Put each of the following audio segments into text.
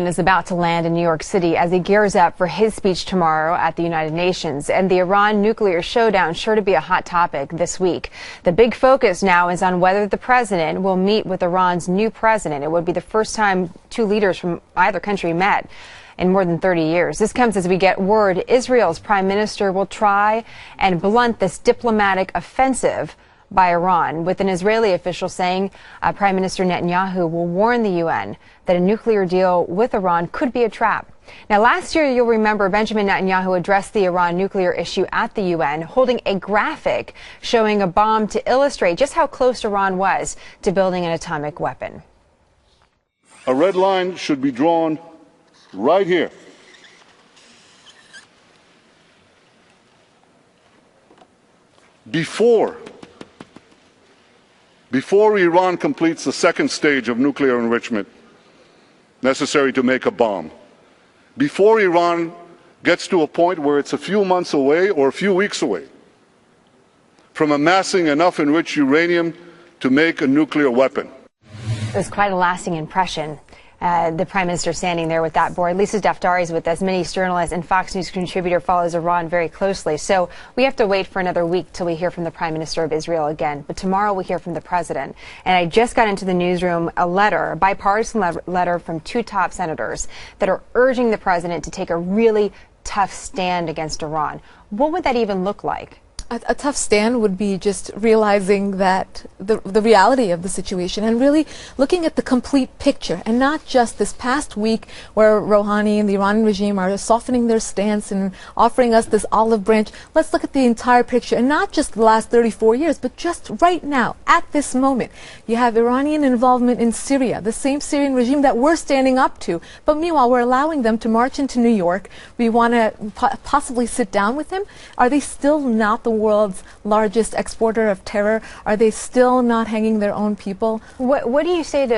Is about to land in New York City as he gears up for his speech tomorrow at the United Nations. And the Iran nuclear showdown sure to be a hot topic this week. The big focus now is on whether the president will meet with Iran's new president. It would be the first time two leaders from either country met in more than 30 years. This comes as we get word Israel's prime minister will try and blunt this diplomatic offensive by Iran, with an Israeli official saying Prime Minister Netanyahu will warn the UN that a nuclear deal with Iran could be a trap. Now, last year, you'll remember Benjamin Netanyahu addressed the Iran nuclear issue at the UN, holding a graphic showing a bomb to illustrate just how close Iran was to building an atomic weapon. A red line should be drawn right here. Before Iran completes the second stage of nuclear enrichment necessary to make a bomb, before Iran gets to a point where it's a few months away or a few weeks away from amassing enough enriched uranium to make a nuclear weapon. It was quite a lasting impression. The Prime Minister standing there with that board. Lisa Daftari is with us. Many journalists and Fox News contributor follows Iran very closely. So we have to wait for another week till we hear from the Prime Minister of Israel again. But tomorrow we hear from the President. And I just got into the newsroom a bipartisan letter from two top senators that are urging the President to take a really tough stand against Iran. What would that even look like? A tough stand would be just realizing that the reality of the situation and really looking at the complete picture, and not just this past week where Rouhani and the Iranian regime are softening their stance and offering us this olive branch. Let's look at the entire picture, and not just the last 34 years, but just right now, at this moment. You have Iranian involvement in Syria, the same Syrian regime that we're standing up to, but meanwhile we're allowing them to march into New York. We want to possibly sit down with them. Are they still not the world's largest exporter of terror? Are they still not hanging their own people? What do you say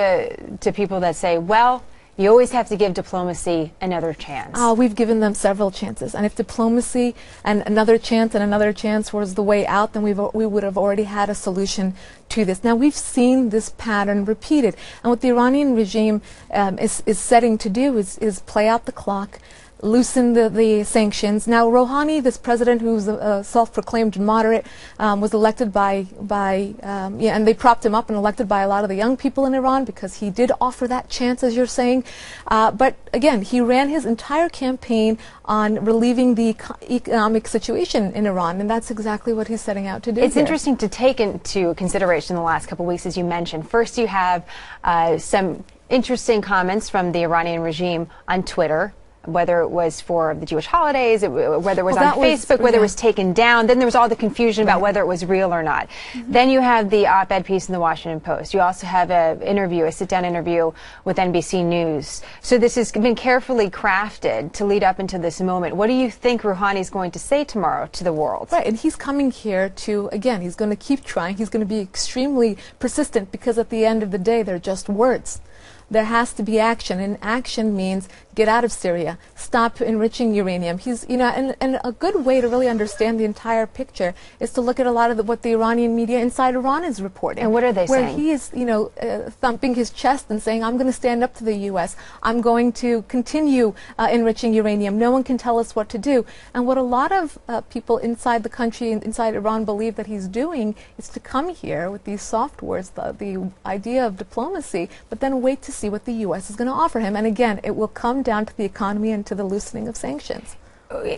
to people that say, well, you always have to give diplomacy another chance? We've given them several chances. And if diplomacy and another chance was the way out, then we would have already had a solution to this. Now, we've seen this pattern repeated. And what the Iranian regime is setting to do is play out the clock, loosen the sanctions. Now, Rouhani, this president who's a self-proclaimed moderate, was elected and they propped him up and elected by a lot of the young people in Iran because he did offer that chance, as you're saying. But again, he ran his entire campaign on relieving the economic situation in Iran, and that's exactly what he's setting out to do. It's interesting to take into consideration the last couple of weeks, as you mentioned. First, you have some interesting comments from the Iranian regime on Twitter, whether it was for the Jewish holidays, whether it was on Facebook, whether it was taken down. Then there was all the confusion about whether it was real or not. Then you have the op-ed piece in the Washington Post. You also have a sit-down interview with NBC News. So this has been carefully crafted to lead up into this moment. What do you think Rouhani is going to say tomorrow to the world? Right, and he's coming here to, again, he's going to keep trying. He's going to be extremely persistent because at the end of the day, they're just words. There has to be action, and action means get out of Syria, stop enriching uranium. And a good way to really understand the entire picture is to look at a lot of what the Iranian media inside Iran is reporting. And what are they saying? Where he is, thumping his chest and saying, I'm going to stand up to the U.S. I'm going to continue enriching uranium. No one can tell us what to do. And what a lot of people inside the country, inside Iran, believe that he's doing is to come here with these soft words, the idea of diplomacy, but then wait to see what the U.S. is going to offer him. And again, it will come down to the economy and to the loosening of sanctions.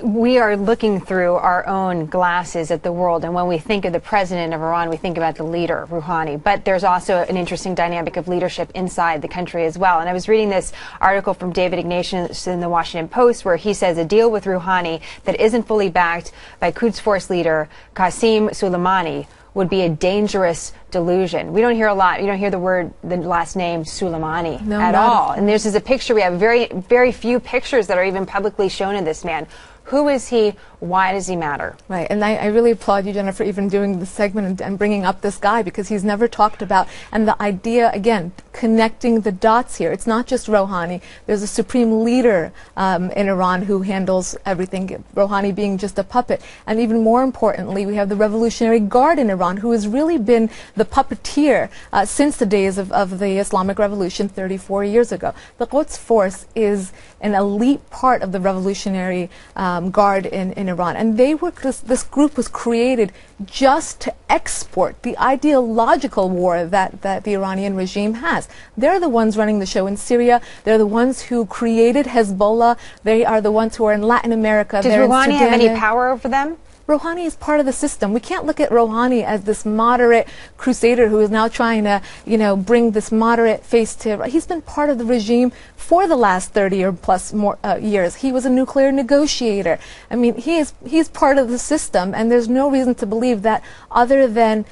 We are looking through our own glasses at the world, and when we think of the president of Iran, we think about the leader, Rouhani. But there's also an interesting dynamic of leadership inside the country as well. And I was reading this article from David Ignatius in the Washington Post, where he says a deal with Rouhani that isn't fully backed by Quds Force leader Qasem Soleimani would be a dangerous delusion. We don't hear a lot. You don't hear the last name Soleimani at all. And there's a picture. We have very, very few pictures that are even publicly shown of this man. Who is he? Why does he matter? Right, and I really applaud you, Jennifer, even doing this segment and bringing up this guy, because he's never talked about, and the idea, again, connecting the dots here. It's not just Rouhani. There's a supreme leader in Iran who handles everything, Rouhani being just a puppet. And even more importantly, we have the Revolutionary Guard in Iran, who has really been the puppeteer since the days of the Islamic Revolution 34 years ago. The Quds Force is an elite part of the Revolutionary Guard in Iran. And this group was created just to export the ideological war that the Iranian regime has. They're the ones running the show in Syria. They're the ones who created Hezbollah. They are the ones who are in Latin America. Does Rouhani have any power over them? Rouhani is part of the system. We can't look at Rouhani as this moderate crusader who is now trying to, bring this moderate face to. He's been part of the regime for the last 30 or plus more years. He was a nuclear negotiator. I mean, he's part of the system, and there's no reason to believe that other than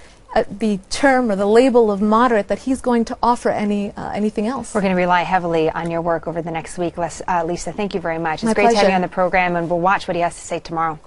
the term or the label of moderate, that he's going to offer anything else. We're going to rely heavily on your work over the next week. Lisa, thank you very much. It's My great to have pleasure. you on the program, and we'll watch what he has to say tomorrow.